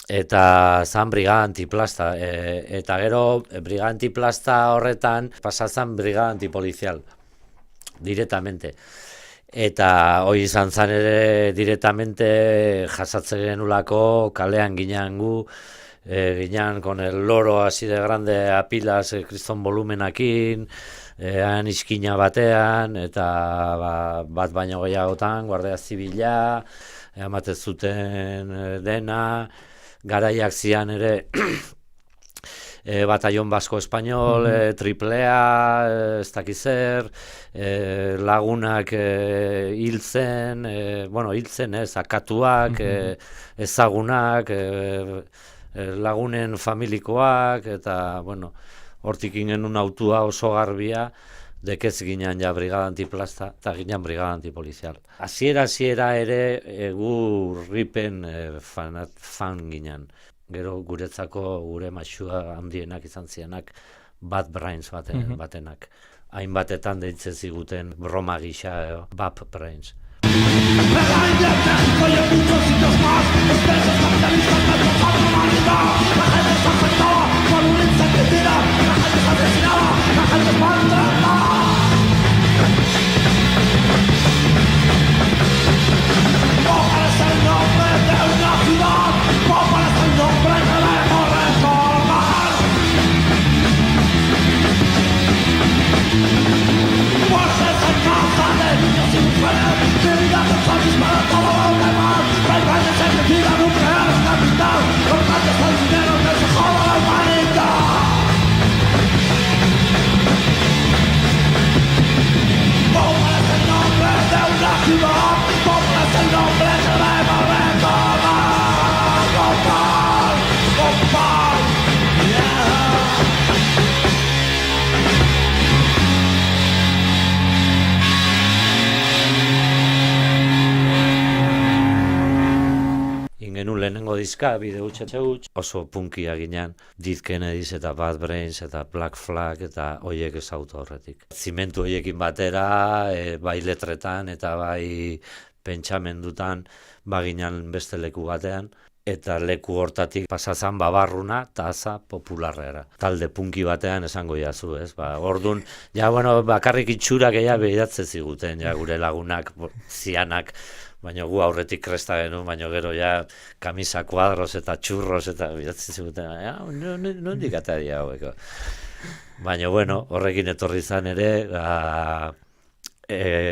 eta zan brigada antiplasta, eta gero brigada antiplasta horretan pasazan brigada antipolizial, directamente. Eta hori izan zan ere directamente jasatze genulako kalean ginean gu, ginean con el loro así de grande a pilas, kriston volumenakin, han iskina batean, eta bat baino gehiagotan, guardia zibila, ematen zuten dena, garaiak zian ere batallon basko espainol, triplea, ez dakizer, lagunak hiltzen, hiltzen ez, akatuak, ezagunak, lagunen familikoak, eta, hortik genuen autua oso garbia, dekez ginean ja brigada antiplasta, eta ginean brigada antipolizial. Hasiera ere gu ripen fan ginean. Gero guretzako gure maixua handienak izan zianak Bad Brains batenak. Hainbatetan deitzen ziguten broma gisa, Bad Brains. Genuen lehenengo diska, bide huts, oso punkia ginean, Dead Kennedys eta Bad Brains eta Black Flag eta hoiek ezautu horretik. Zimentu hoiekin batera, bai letretan eta bai pentsamendutan, baginan beste leku batean, eta leku hortatik pasazan babarruna taza popularrera. Talde punki batean esango jazu, ez? Orduan, bakarrik itxurak behiratze ziguten, gure lagunak, zianak, baina gu aurretik kresta genuen, baina gero kamisa kuadros eta txurros eta bidatzen ziguten, nondik atari haueko. Baina horrekin etorri zan ere,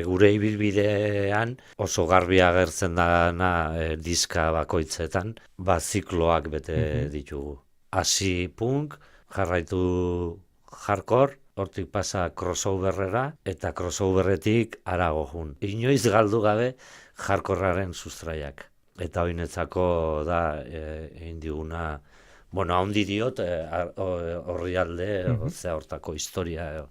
gure ibilbidean oso garbi agertzen dana diska bakoitzetan, zikloak bete ditugu. Hasi punk, jarraitu hardcore, hortik pasa crossoverrera, eta crossoverretik harago jun. Inoiz galdu gabe hardcorearen sustraiak. Eta hoinetzako da egin diguna, haundi diot horri alde, hortako historia.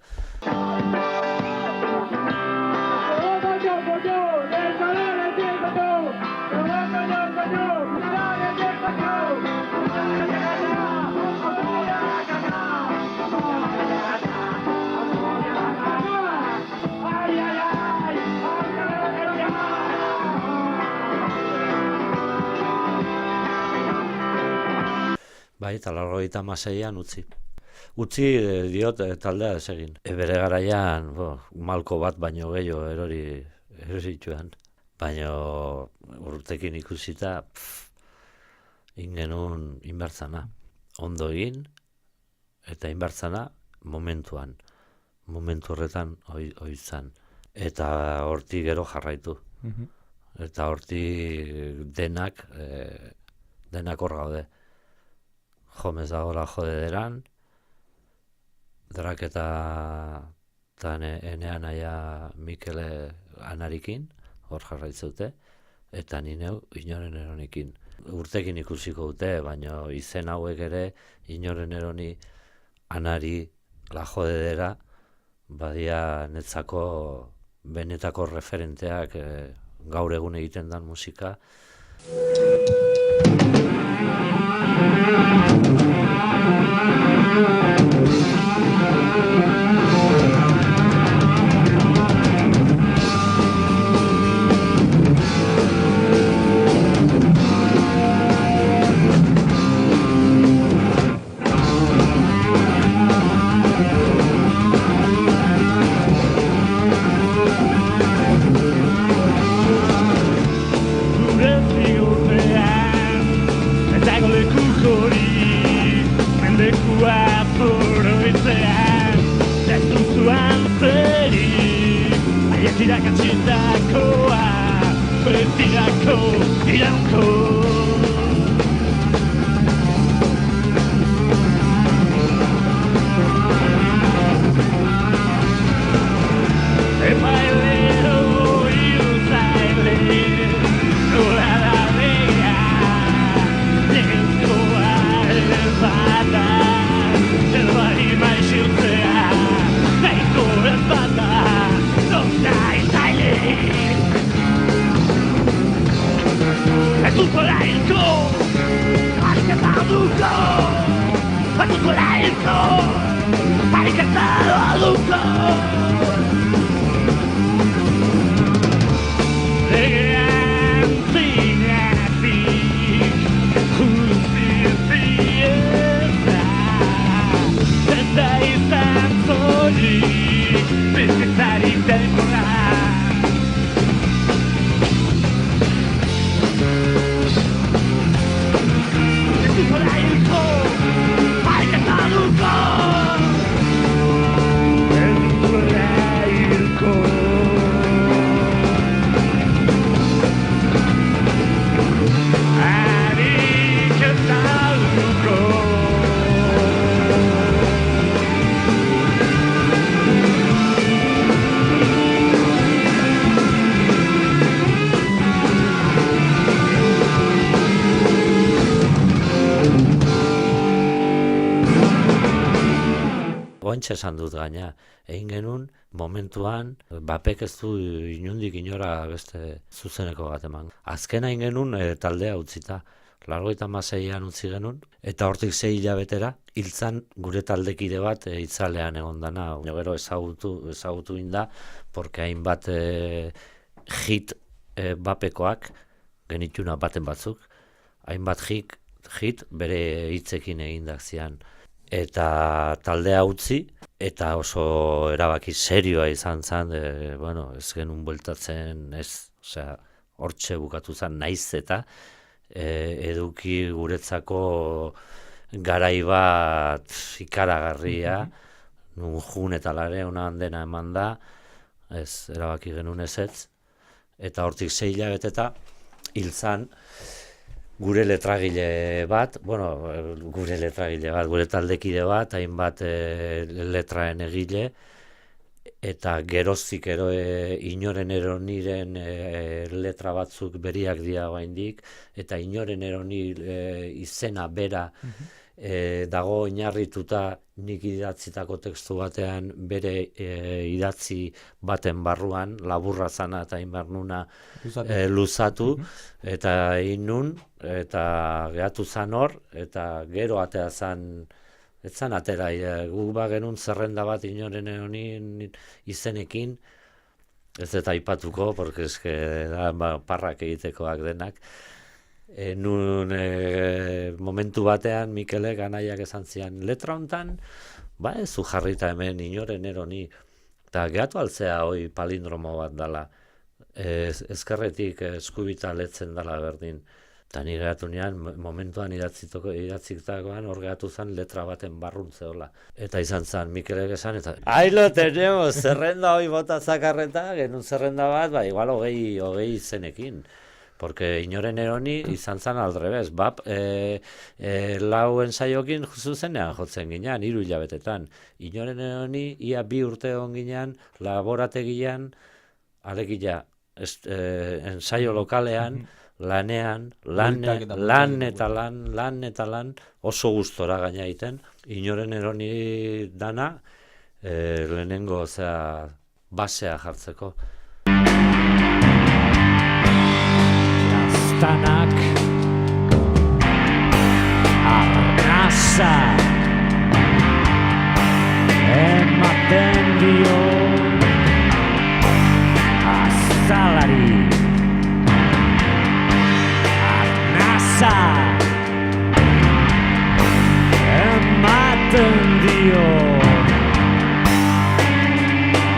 Bai, eta 96an utzi. Utzi diot taldea desegin. Bere garaian, malko bat baino gehiago erorituan. Baina urtekin ikusita, ingenun inbertzana. Ondo egin, eta inbertzana momentuan. Momentu horretan oizan. Eta hortik gero jarraitu. Eta hortik denak hor gaude. Jomez agora jodederan, Drak eta enean aia Mikele Anarikin, hor jarraitzeute, eta nineu inoren eronikin. Urtekin ikusiko dute, baina izen hauek ere inoren eroni Anari la jodedera, badia netzako benetako referenteak gaur egun egiten dan musika. irakatsitakoa betirako iraunko. Epailero iruzaile nola da bega legezkoa bada zelbari maixiltzea nahiko ez bada nonda izaile ez dukola hilko ariketa duko ez dukola hilko ariketa duko. Legean zinatik justizieza eta izan zorik bizitzarik denbora. Ez dukola hilko ariketa duko ez dukola hilko. Ointxe esan dut gaina, egin genuen momentuan, bapek ez du inundik inora beste zuzeneko bat eman. Azkena egin genuen taldea utzita, 96an utzi genuen, eta hortik 6 hilabetera, hiltzan gure taldekide bat itzalean egon dana. Gero ezagutu inda, porque hainbat hit bapekoak, genituna baten batzuk, hainbat hit bere hitzekin egindak zian. Eta taldea utzi, eta oso erabaki serioa izan zen, ez genuen bueltatzen, hortxe bukatu zen naiz eta eduki guretzako garai bat ikaragarria, nun jun eta lare honan dena eman da, erabaki genuen ezetz, eta hortik 6 hilabeteta hil zen, gure letragile bat, gure taldekide bat, hainbat letraen egile, eta geroztik inoren eroniren letra batzuk beriak dira oraindik, eta inoren eroni izena bera dago oinarrituta nik idatzitako tekstu batean bere idatzi baten barruan, laburra zana eta inbernuna luzatu, eta inun, eta gehatu zan hor, eta gero atea zan, ez zan atera, gu genuen zerrenda bat inoren eronin izenekin, ez eta aipatuko, porque parrak egitekoak denak, nun momentu batean Mikelek anaiak esan zian letra hontan, ez zu jarrita hemen inoren eroni, eta gehatu altzea hoi palindromo bat dala, ezkerretik eskubita letzen dala berdin. Eta ni gehatu nian, momentuan idatzitakoan hor gehatu zen letra baten barrun zehola. Eta izan zen Mikelek esan, eta ahí lo tenemos, zerrenda hoi bota zakarreta, genuen zerrenda bat, igual hogei izenekin. Porque inoren eroni izan zen aldrebez, lau ensaiokin zuzenean jotzen ginean, 3 hilabetetan. Inoren eroni ia 2 urte egon ginean, laborategian, alegia, ensaio lokalean, lanean, lan eta lan, oso gustora gaina egiten. Inoren eroni dana, lehenengo, basea jartzeko. Tanak arnasa ematen dio azalari arnasa ematen dio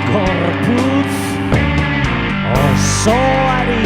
gorputz osoari.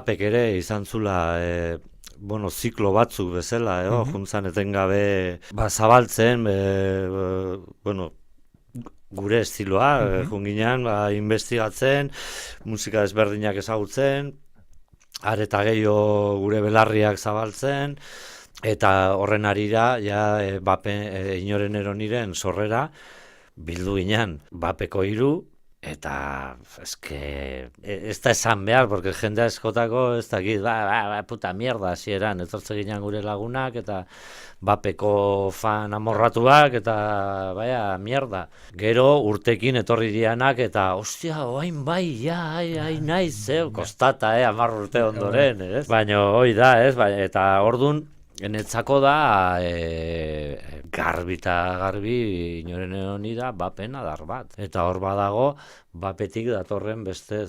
bapek ere izan zula ziklo batzuk bezala, juntzan etengabe zabaltzen, gure estiloa, junginan, investigatzen, musika ezberdinak ezagutzen, areta gehiago gure belarriak zabaltzen, eta horren arira, inoren eroniren sorrera, bildu ginen, bapeko 3, eta ez da esan behar, porque jendea eskotako ez dakit, puta mierda, hasieran, etortze ginen gure lagunak, eta bapeko fan amorratuak, eta mierda. Gero urtekin etorri dianak, eta ostia, oain bai, naiz, kostata, 10 urte ondoren, ez? Baina hoi da, ez? Eta ordun enetzako da garbi inoren honi da bapen adar bat. Eta hor badago bapetik datorren beste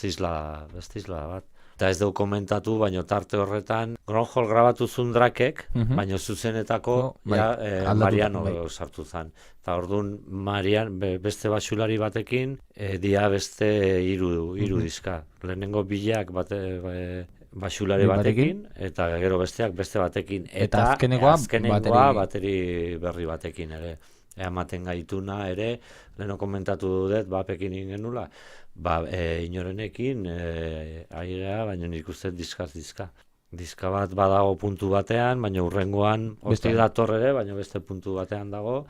isla bat. Eta ez dugu komentatu, baina tarte horretan Gronholm grabatu zuen Drakek, baina zuzenetako Mariano sartu zen. Eta orduan Marian beste basulari batekin dia beste 3 diska. Lehenengo bileak basulari batekin, eta gero besteak beste batekin. Eta azkenengoa bateri berri batekin ere. Ematen gaituna ere, leheno komentatu dut, bapekin ingenula, inorenekin aigea, baina nik uste diskaz diska. Diska bat badago puntu batean, baina urrengoan hortik dator ere, baina beste puntu batean dago.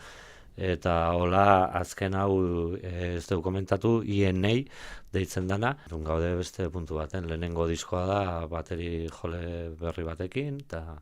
Eta hola azken hau ez dugu komentatu, INA deitzen dana. Gaude beste puntu baten, lehenengo diskoa da bateri jole berri batekin, eta